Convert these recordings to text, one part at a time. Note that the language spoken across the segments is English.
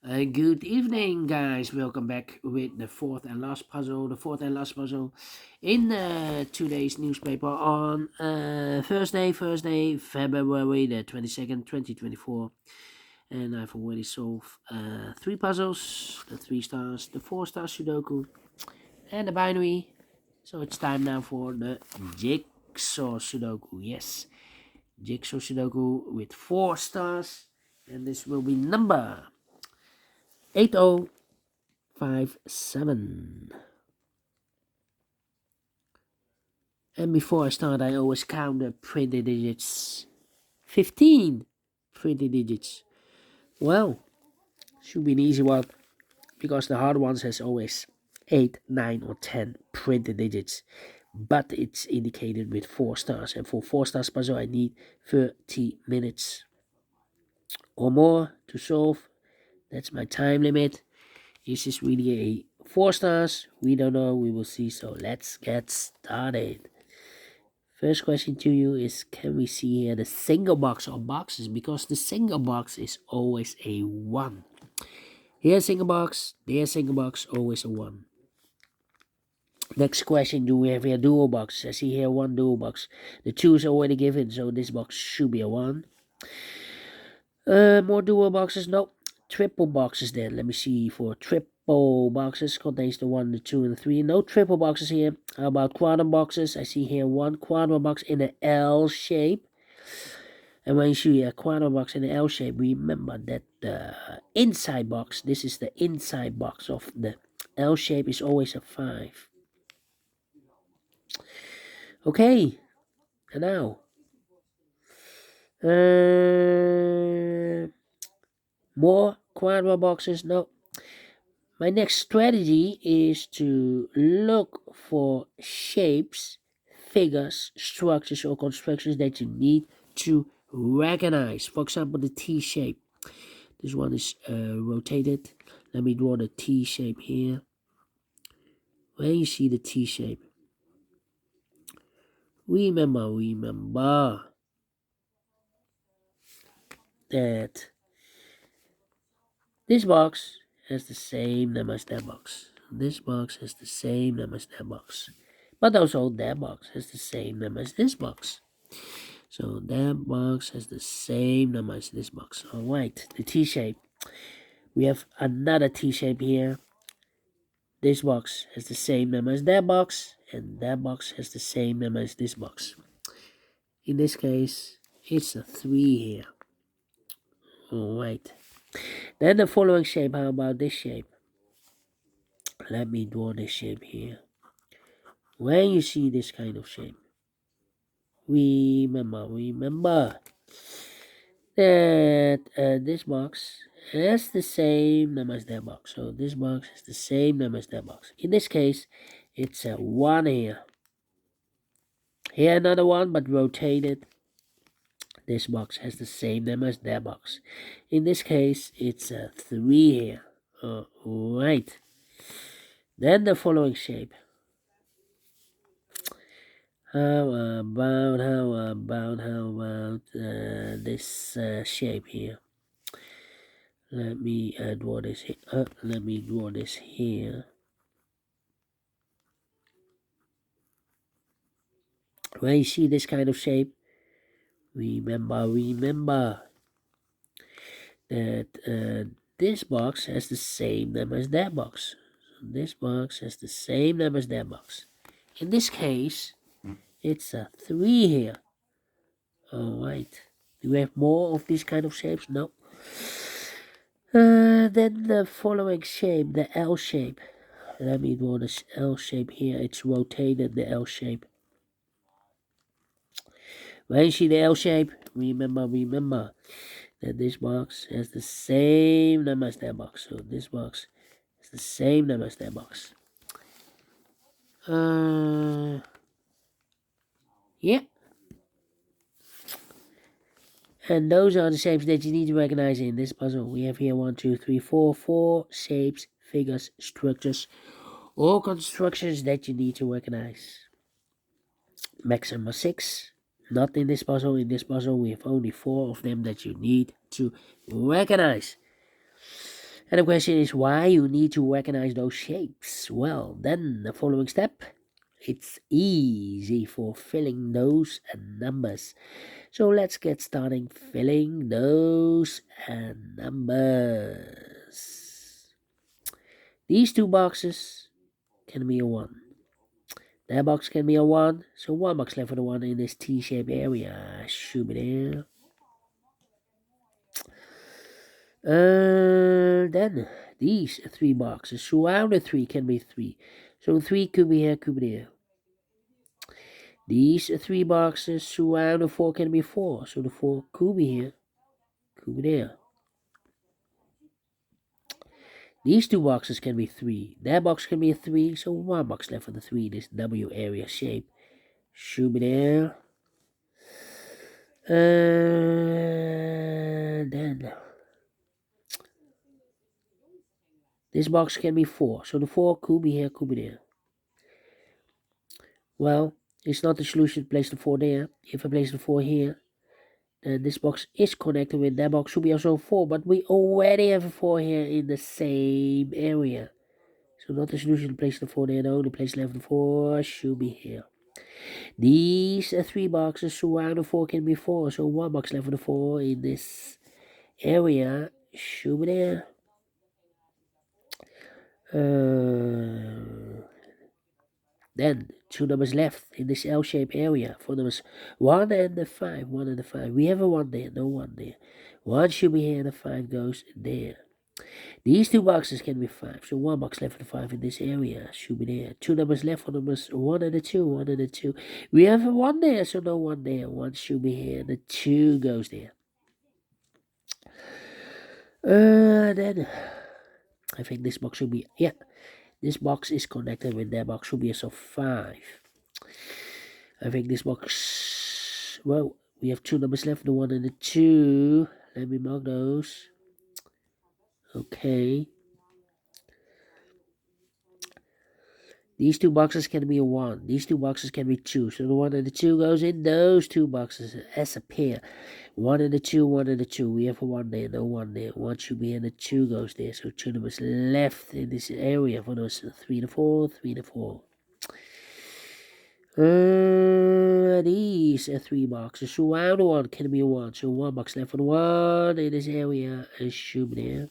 Good evening, guys. Welcome back with the fourth and last puzzle. The fourth and last puzzle in today's newspaper on Thursday, February the 22nd, 2024. And I've already solved three puzzles: the 3 stars, the 4 star Sudoku, and the binary. So it's time now for the Jigsaw Sudoku. Yes, Jigsaw Sudoku with 4 stars, and this will be number 8057. And before I start, I always count the printed digits. 15 printed digits. Well, should be an easy one because the hard ones has always 8, 9 or 10 printed digits. But it's indicated with 4 stars, and for 4 stars puzzle I need 30 minutes or more to solve. That's my time limit. Is this really a 4 stars? We don't know. We will see. So let's get started. First question to you is, can we see here the single box or boxes? Because the single box is always a 1. Here single box, there single box, always a 1. Next question, do we have here dual box? I see here 1 dual box. The 2 is already given, so this box should be a 1. More dual boxes? No. Triple boxes then. Let me see. For triple boxes, contains the 1, the 2, and the 3. No triple boxes here. How about quadrant boxes? I see here 1 quadrant box in an L shape. And when you see a quadrant box in an L shape, remember that the inside box, this is the inside box of the L shape, is always a 5. Okay. And now. More quadrant boxes? No. My next strategy is to look for shapes, figures, structures, or constructions that you need to recognize. For example, the T shape. This one is rotated. Let me draw the T shape here. When you see the T shape, remember that this box has the same number as that box. This box has the same number as that box. But also that box has the same number as this box. So that box has the same number as this box. Alright, the T shape. We have another T shape here. This box has the same number as that box, and that box has the same number as this box. In this case, it's a 3 here. Alright. Then the following shape, how about this shape? Let me draw this shape here. When you see this kind of shape, remember that this box has the same number as that box. So this box has the same number as that box. In this case, it's a 1 here. Here another 1, but rotated. This box has the same number as that box. In this case, it's a 3 here. Alright. Then the following shape. How about this shape here? Let me draw this here. Let me draw this here. When you see this kind of shape, remember that this box has the same number as that box. So this box has the same number as that box. In this case, it's a 3 here. Alright. Do we have more of these kind of shapes? No. Then the following shape, the L shape. Let me draw this L shape here. It's rotated, the L shape. When you see the L shape, remember that this box has the same number as that box. So this box has the same number as that box. Yeah. And those are the shapes that you need to recognize in this puzzle. We have here 1, 2, 3, 4, 4 shapes, figures, structures, or constructions that you need to recognize. Maximum 6. Not in this puzzle. In this puzzle, we have only 4 of them that you need to recognize. And the question is why you need to recognize those shapes. Well, then the following step, it's easy for filling those numbers. So let's get started filling those numbers. These two boxes can be a 1. That box can be a 1. So 1 box left for the 1 in this T-shaped area. Should be there. Then these 3 boxes surround the 3 can be 3. So 3 could be here, could be there. These 3 boxes surround the 4 can be 4. So the 4 could be here, could be there. These 2 boxes can be 3. That box can be a 3. So 1 box left for the 3. This W area shape should be there. Then this box can be 4. So the 4 could be here, could be there. Well, it's not the solution to place the 4 there. If I place the 4 here, then this box is connected with that box should be also 4. But we already have a 4 here in the same area. So not the solution to place the 4 there. No, the place left the 4 should be here. These 3 boxes surround the 4 can be 4. So 1 box left for the 4 in this area should be there. Then 2 numbers left in this L-shaped area for numbers 1 and the 5. 1 and the 5. We have a 1 there, no 1 there. 1 should be here and the 5 goes there. These 2 boxes can be 5. So 1 box left for the 5 in this area should be there. 2 numbers left for numbers 1 and the 2. 1 and the 2. We have a 1 there, so no 1 there. 1 should be here. The 2 goes there. Then I think this box should be, yeah. This box is connected with that box should be so 5. I think this box, well, we have 2 numbers left, the 1 and the 2. Let me mark those. Okay. These 2 boxes can be a 1. These 2 boxes can be 2. So the 1 and the 2 goes in those 2 boxes as a pair. 1 and the 2, 1 and the 2. We have a 1 there, no 1 there. 1 should be in the 2 goes there. So 2 numbers left in this area for those 3 and 4, 3 and 4. These 3 boxes surround the 1 can be a 1. So 1 box left for the 1 in this area and should be there.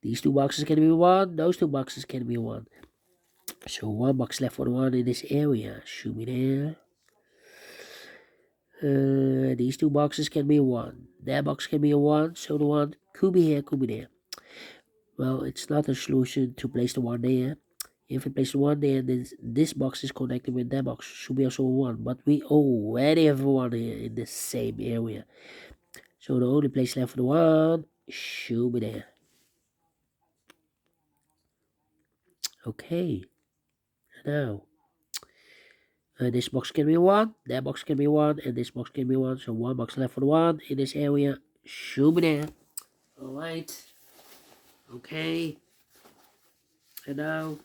These 2 boxes can be 1. Those 2 boxes can be 1. So 1 box left for the 1 in this area should be there. These 2 boxes can be 1. That box can be a 1. So the 1 could be here, could be there. Well, it's not a solution to place the 1 there. If we place the 1 there, then this box is connected with that box. Should be also a 1. But we already have a 1 here in the same area. So the only place left for the 1 should be there. Okay. Now, this box can be 1. That box can be 1. And this box can be 1. So 1 box left for the 1 in this area should be there. Alright. Okay. And now,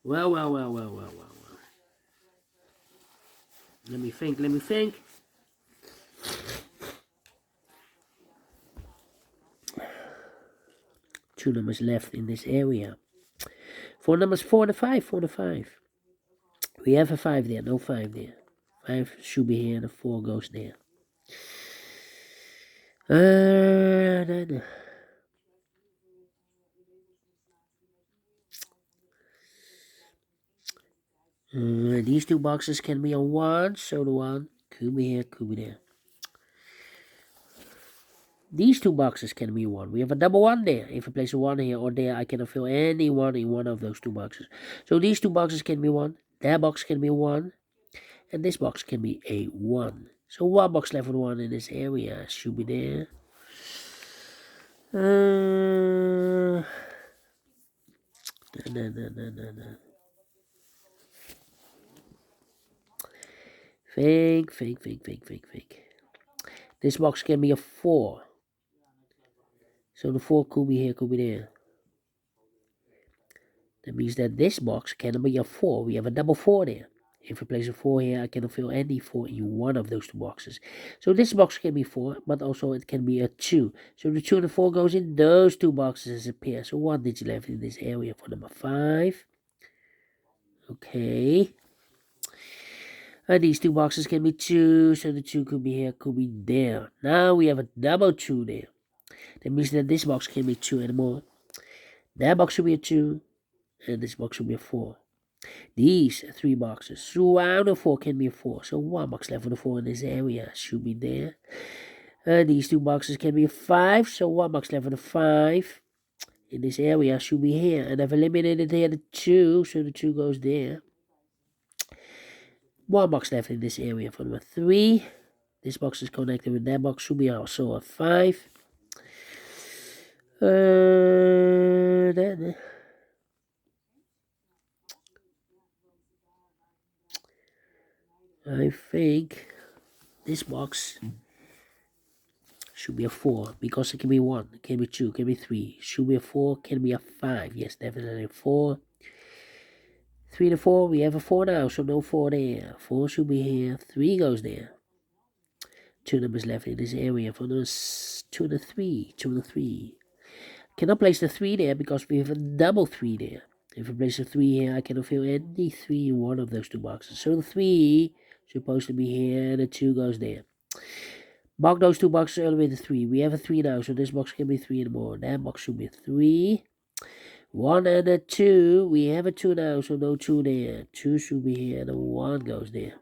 well. Let me think. 2 numbers left in this area. 4 numbers 4 and 5, 4 and 5. We have a 5 there, no 5 there. 5 should be here, and the 4 goes there. Then these 2 boxes can be a 1, so the 1 could be here, could be there. These 2 boxes can be 1. We have a double 1 there. If I place a 1 here or there, I cannot fill any 1 in one of those 2 boxes. So these 2 boxes can be 1. That box can be 1. And this box can be a 1. So 1 box left with 1 in this area should be there. Think. This box can be a 4. So the 4 could be here, could be there. That means that this box can be a 4. We have a double 4 there. If we place a 4 here, I cannot fill any 4 in one of those two boxes. So this box can be 4, but also it can be a 2. So the 2 and the 4 goes in those two boxes as a pair. So 1 digit left in this area for number 5. Okay. And these two boxes can be 2, so the 2 could be here, could be there. Now we have a double 2 there. That means that this box can be 2 and more. That box should be a 2, and this box should be a 4. These 3 boxes throughout the 4 can be a 4. So 1 box left for the 4 in this area should be there. These 2 boxes can be a 5. So 1 box left for the 5 in this area should be here. And I've eliminated here the 2. So the 2 goes there. 1 box left in this area for number 3. This box is connected with that box. Should be also a 5. Then I think this box should be a 4 because it can be 1, it can be 2, it can be 3. Should be a 4, can be a 5. Yes, definitely a 4. 3 to 4, we have a 4 now, so no 4 there. 4 should be here, 3 goes there. 2 numbers left in this area for those 2 to 3, 2 to 3. Cannot place the 3 there because we have a double 3 there. If I place a 3 here, I cannot fill any 3 in one of those two boxes. So the 3 supposed to be here, and the 2 goes there. Mark those two boxes earlier with the 3. We have a 3 now, so this box can be 3 and more. That box should be 3. 1 and a 2. We have a 2 now, so no 2 there. 2 should be here, and a 1 goes there.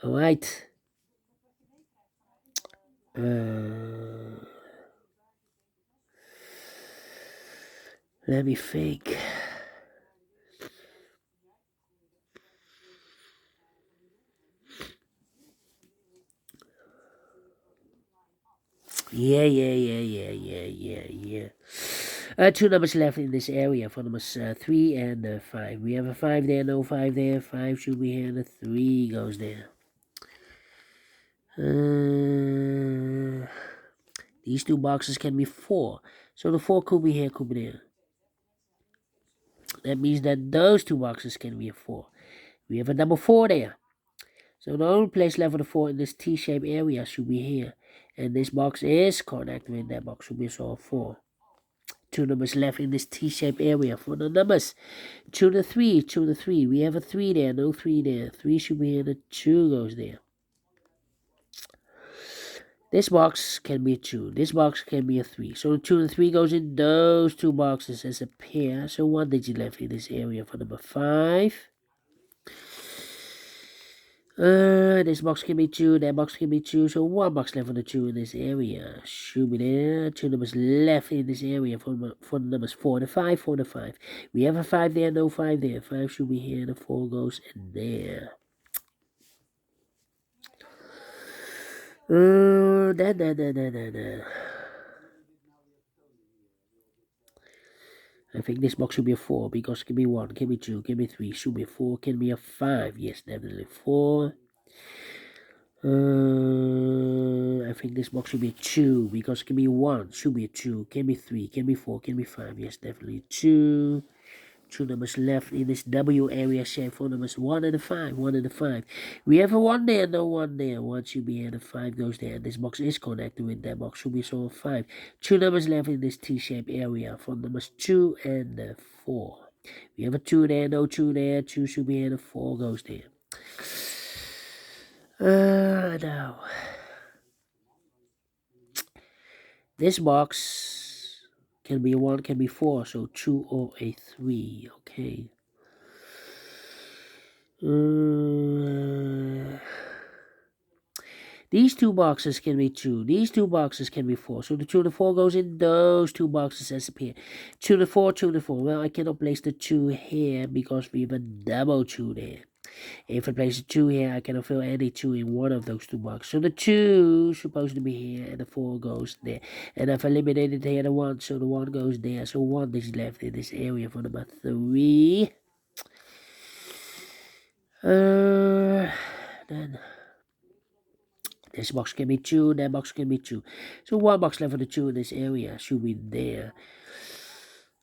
Alright. Let me think. Yeah. 2 numbers left in this area for numbers 3 and 5. We have a 5 there, no 5 there. 5 should be here, and a 3 goes there. These two boxes can be 4. So the 4 could be here, could be there. That means that those two boxes can be a 4. We have a number 4 there. So the only place left for the 4 in this T-shaped area should be here. And this box is connected with that box, should be so a 4. 2 numbers left in this T-shaped area for the numbers 2 to 3, 2 to 3. We have a 3 there, no 3 there. 3 should be here, the 2 goes there. This box can be a 2. This box can be a 3. So the 2 and the 3 goes in those two boxes as a pair. So 1 digit left in this area for number 5. This box can be 2. That box can be 2. So 1 box left for the 2 in this area. Should be there. 2 numbers left in this area for the numbers 4 to 5. 4 to 5. We have a 5 there, no 5 there. 5 should be here. The 4 goes in there. I think this box should be a 4 because it can be 1, can be 2, can be 3, should be a 4, can be a 5. Yes, definitely 4. I think this box should be a 2 because it can be 1, should be a 2, can be 3, can be 4, can be 5. Yes, definitely 2. 2 numbers left in this W area shape for numbers 1 and a 5. 1 and a 5. We have a 1 there, no 1 there. 1 should be here, the 5 goes there. This box is connected with that box, should be so a 5. 2 numbers left in this T-shaped area for numbers 2 and 4. We have a 2 there, no 2 there. 2 should be here, the 4 goes there. Now. This box can be 1, can be 4, so 2 or a 3, okay. These two boxes can be 2. These two boxes can be 4. So the 2 to 4 goes in those two boxes as a pair. 2 to 4, 2 to 4. Well, I cannot place the 2 here because we have a double 2 there. If I place a 2 here, I cannot fill any 2 in one of those two boxes. So the 2 is supposed to be here, and the 4 goes there. And I've eliminated here the 1, so the 1 goes there. So 1 is left in this area for number 3. Then this box can be 2, that box can be 2. So 1 box left for the 2 in this area should be there.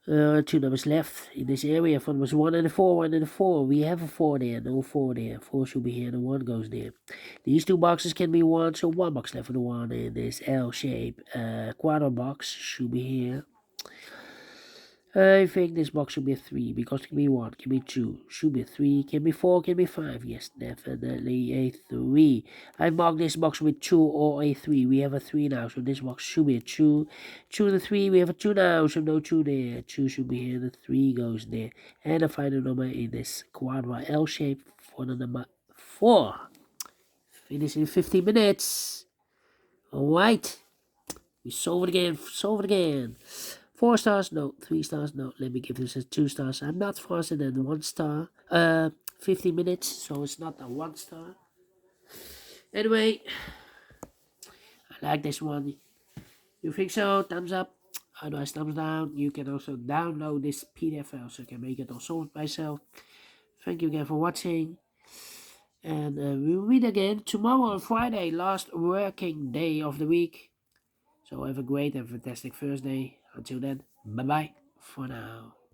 2 numbers left in this area for numbers 1 and a 4, 1 and a 4. We have a 4 there, no 4 there. 4 should be here, and 1 goes there. These 2 boxes can be 1, so 1 box left for the 1 in this L shape. Quadro box should be here. I think this box should be a 3 because it can be 1, can be 2, should be a 3, can be 4, can be 5. Yes, definitely a 3. I marked this box with 2 or a 3. We have a 3 now, so this box should be a 2. 2 and a 3, we have a 2 now, so no 2 there. 2 should be here, the 3 goes there. And the final number in this quadra L shape for the number 4. Finish in 15 minutes. Alright. We solve it again. 4 stars, no. 3 stars, no. Let me give this a 2 stars. I'm not faster than 1 star. 15 minutes, so it's not a 1 star. Anyway, I like this one. You think so? Thumbs up. Otherwise, thumbs down. You can also download this PDF file so you can make it all solved myself. Thank you again for watching. And we'll meet again tomorrow on Friday, last working day of the week. So have a great and fantastic Thursday. Until then, bye-bye for now.